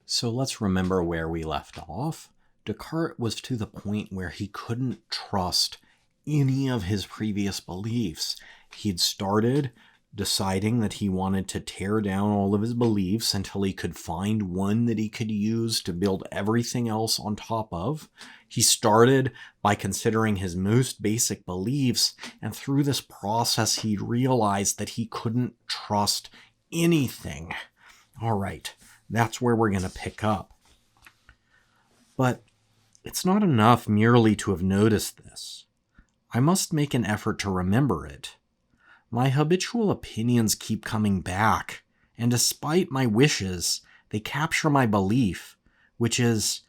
So let's remember where we left off. Descartes was to the point where he couldn't trust any of his previous beliefs. He'd started deciding that he wanted to tear down all of his beliefs until he could find one that he could use to build everything else on top of. He started by considering his most basic beliefs, and through this process, he realized that he couldn't trust anything. All right, that's where we're going to pick up. But it's not enough merely to have noticed this. I must make an effort to remember it. My habitual opinions keep coming back, and despite my wishes, they capture my belief, which is,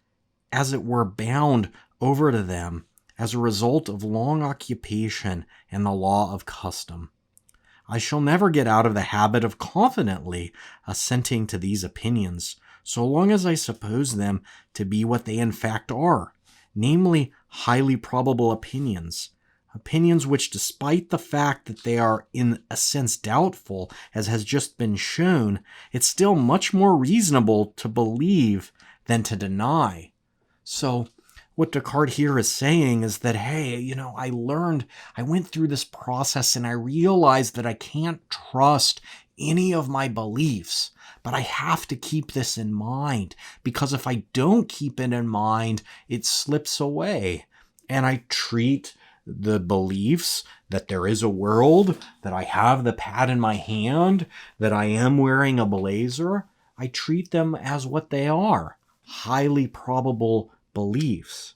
as it were, bound over to them as a result of long occupation and the law of custom. I shall never get out of the habit of confidently assenting to these opinions, so long as I suppose them to be what they in fact are, namely highly probable opinions. Opinions which, despite the fact that they are in a sense doubtful, as has just been shown, it's still much more reasonable to believe than to deny. So, what Descartes here is saying is that, hey, I went through this process and I realized that I can't trust any of my beliefs, but I have to keep this in mind, because if I don't keep it in mind, it slips away. And I treat the beliefs that there is a world, that I have the pad in my hand, that I am wearing a blazer, I treat them as what they are, highly probable beliefs.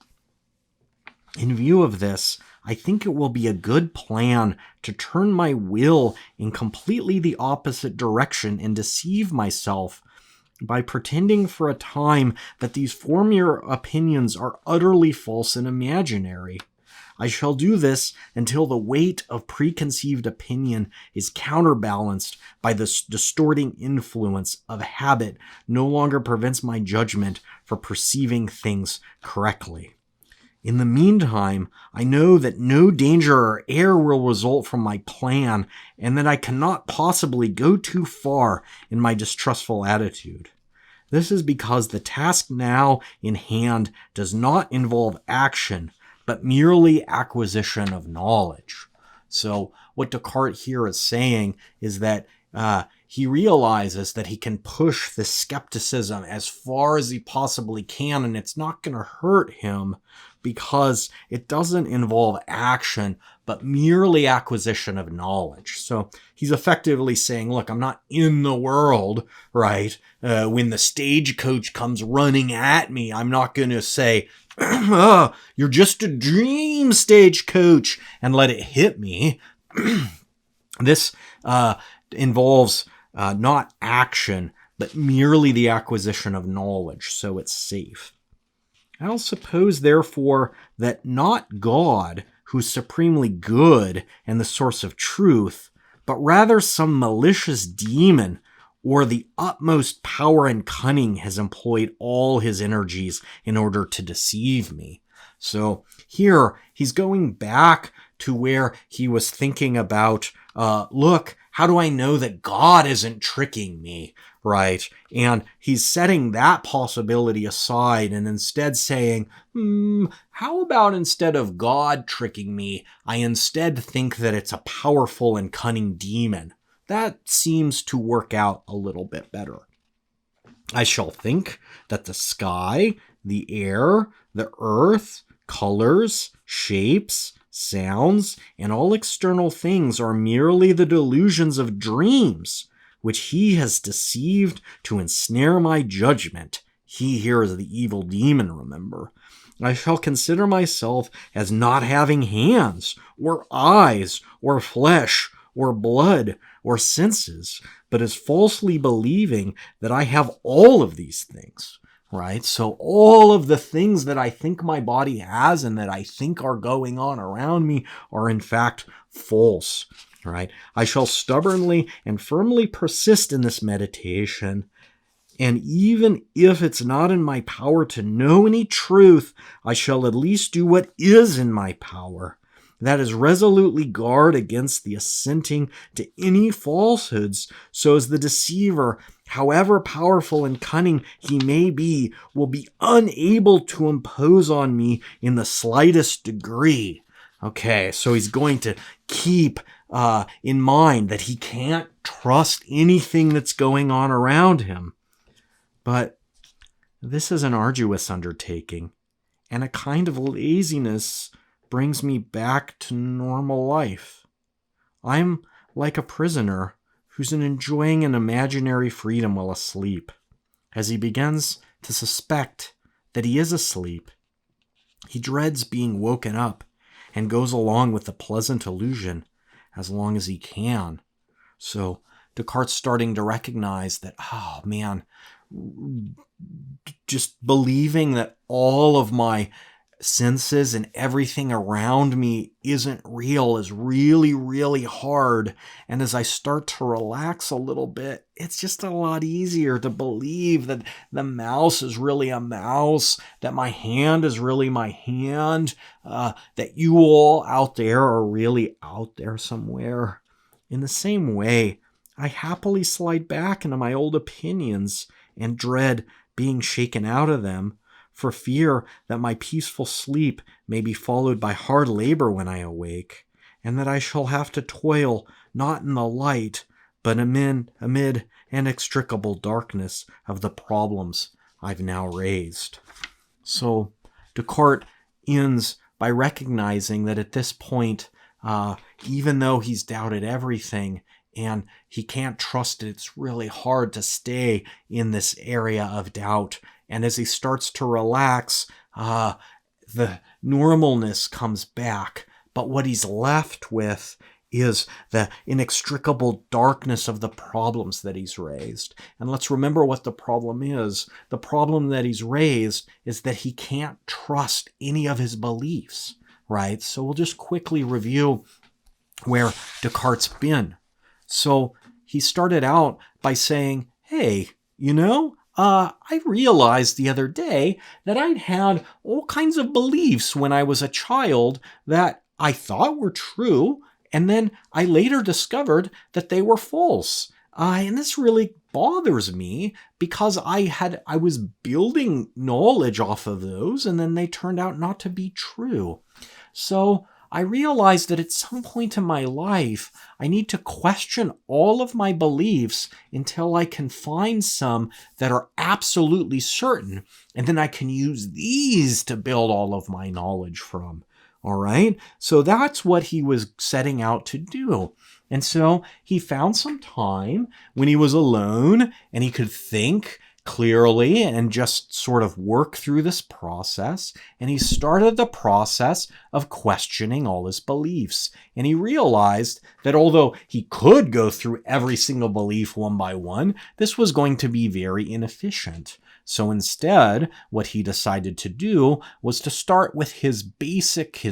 In view of this, I think it will be a good plan to turn my will in completely the opposite direction and deceive myself by pretending for a time that these former opinions are utterly false and imaginary. I shall do this until the weight of preconceived opinion is counterbalanced by the distorting influence of habit no longer prevents my judgment for perceiving things correctly. In the meantime, I know that no danger or error will result from my plan, and that I cannot possibly go too far in my distrustful attitude. This is because the task now in hand does not involve action, but merely acquisition of knowledge. So what Descartes here is saying is that he realizes that he can push the skepticism as far as he possibly can, and it's not going to hurt him because it doesn't involve action, but merely acquisition of knowledge. So he's effectively saying, look, I'm not in the world, right? When the stagecoach comes running at me, I'm not going to say, oh, you're just a dream, stagecoach, and let it hit me. This involves not action, but merely the acquisition of knowledge, so it's safe. I'll suppose, therefore, that not God, who's supremely good and the source of truth, but rather some malicious demon or the utmost power and cunning has employed all his energies in order to deceive me. So here he's going back to where he was thinking about, look, how do I know that God isn't tricking me, right? And he's setting that possibility aside and instead saying, how about instead of God tricking me, I instead think that it's a powerful and cunning demon? That seems to work out a little bit better. I shall think that the sky, the air, the earth, colors, shapes, sounds, and all external things are merely the delusions of dreams, which he has deceived to ensnare my judgment. He here is the evil demon, remember. I shall consider myself as not having hands, or eyes, or flesh, or blood, or senses, but as falsely believing that I have all of these things. Right? So all of the things that I think my body has and that I think are going on around me are in fact false. Right? I shall stubbornly and firmly persist in this meditation. And even if it's not in my power to know any truth, I shall at least do what is in my power. that is resolutely guard against the assenting to any falsehoods, so as the deceiver, however powerful and cunning he may be, will be unable to impose on me in the slightest degree. Okay, so he's going to keep in mind that he can't trust anything that's going on around him. But this is an arduous undertaking, and a kind of laziness brings me back to normal life. I'm like a prisoner who's enjoying an imaginary freedom while asleep. As he begins to suspect that he is asleep, he dreads being woken up and goes along with the pleasant illusion as long as he can. So Descartes starting to recognize that, oh man, just believing that all of my senses and everything around me isn't real is really, really hard. And as I start to relax a little bit, it's just a lot easier to believe that the mouse is really a mouse, that my hand is really my hand, that you all out there are really out there somewhere. In the same way, I happily slide back into my old opinions and dread being shaken out of them, for fear that my peaceful sleep may be followed by hard labor when I awake, and that I shall have to toil not in the light, but amid inextricable darkness of the problems I've now raised. So Descartes ends by recognizing that at this point, even though he's doubted everything, and he can't trust it, it's really hard to stay in this area of doubt. And as he starts to relax, the normalness comes back. But what he's left with is the inextricable darkness of the problems that he's raised. And let's remember what the problem is. The problem that he's raised is that he can't trust any of his beliefs, right? So we'll just quickly review where Descartes' been. So he started out by saying, hey, I realized the other day that I'd had all kinds of beliefs when I was a child that I thought were true, and then I later discovered that they were false. And this really bothers me because I was building knowledge off of those, and then they turned out not to be true. So I realized that at some point in my life, I need to question all of my beliefs until I can find some that are absolutely certain, and then I can use these to build all of my knowledge from. All right? So that's what he was setting out to do. And so he found some time when he was alone and he could think clearly and just sort of work through this process. And he started the process of questioning all his beliefs. And he realized that although he could go through every single belief one by one, this was going to be very inefficient. So instead, what he decided to do was to start with his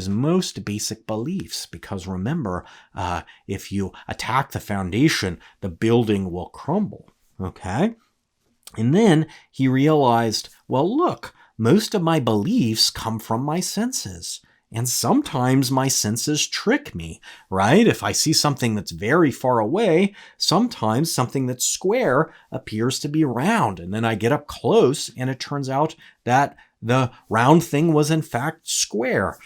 most basic beliefs. Because remember, if you attack the foundation, the building will crumble. Okay? And then he realized, well, look, most of my beliefs come from my senses. And sometimes my senses trick me, right? If I see something that's very far away, sometimes something that's square appears to be round. And then I get up close and it turns out that the round thing was in fact square.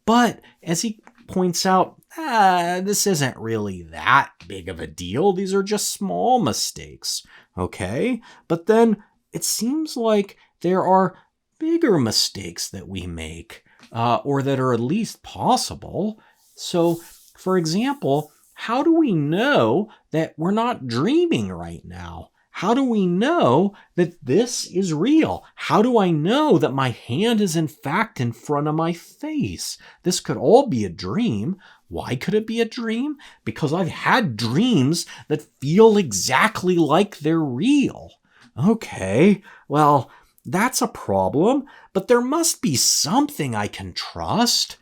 But as he points out, this isn't really that big of a deal. These are just small mistakes, okay? But then it seems like there are bigger mistakes that we make, or that are at least possible. So, for example, how do we know that we're not dreaming right now? How do we know that this is real? How do I know that my hand is in fact in front of my face? This could all be a dream. Why could it be a dream? Because I've had dreams that feel exactly like they're real. Okay, well, that's a problem, but there must be something I can trust.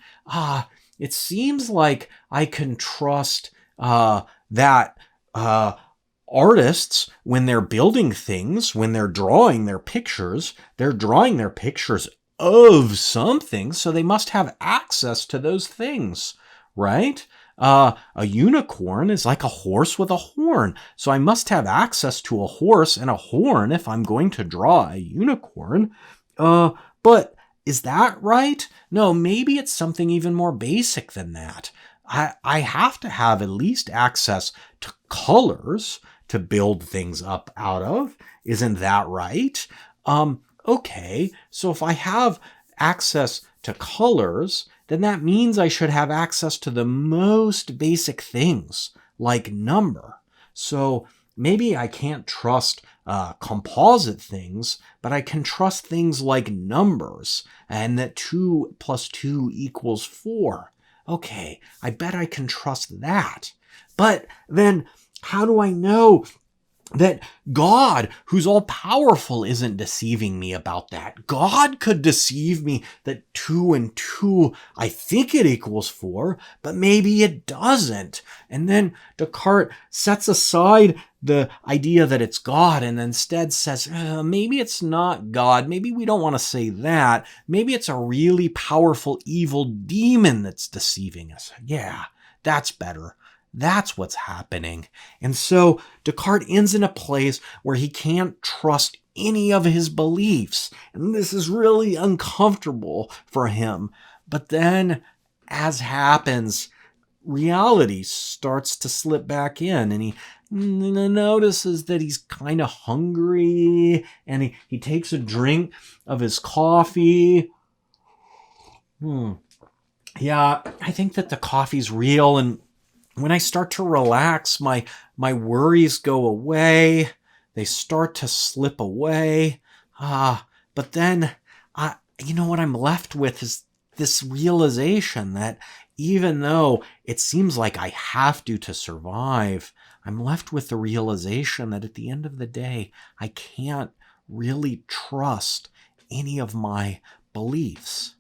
It seems like I can trust that artists, when they're building things, when they're drawing their pictures of something, so they must have access to those things, right? A unicorn is like a horse with a horn. So I must have access to a horse and a horn if I'm going to draw a unicorn. But is that right? No, maybe it's something even more basic than that. I have to have at least access to colors to build things up out of. Isn't that right? Okay, so if I have access to colors, then that means I should have access to the most basic things, like number. So maybe I can't trust composite things, but I can trust things like numbers, and that 2 plus 2 equals 4. Okay, I bet I can trust that. But then how do I know that God, who's all powerful, isn't deceiving me about that? God could deceive me that 2 and 2, I think it equals 4, but maybe it doesn't. And then Descartes sets aside the idea that it's God and instead says, maybe it's not God. Maybe we don't want to say that. Maybe it's a really powerful evil demon that's deceiving us. Yeah, that's better. That's what's happening. And so Descartes ends in a place where he can't trust any of his beliefs. And this is really uncomfortable for him. But then, as happens, reality starts to slip back in, and he notices that he's kind of hungry, and he takes a drink of his coffee. Yeah, I think that the coffee's real, and when I start to relax, my worries go away. They start to slip away. But then, what I'm left with is this realization that even though it seems like I have to survive, I'm left with the realization that at the end of the day, I can't really trust any of my beliefs.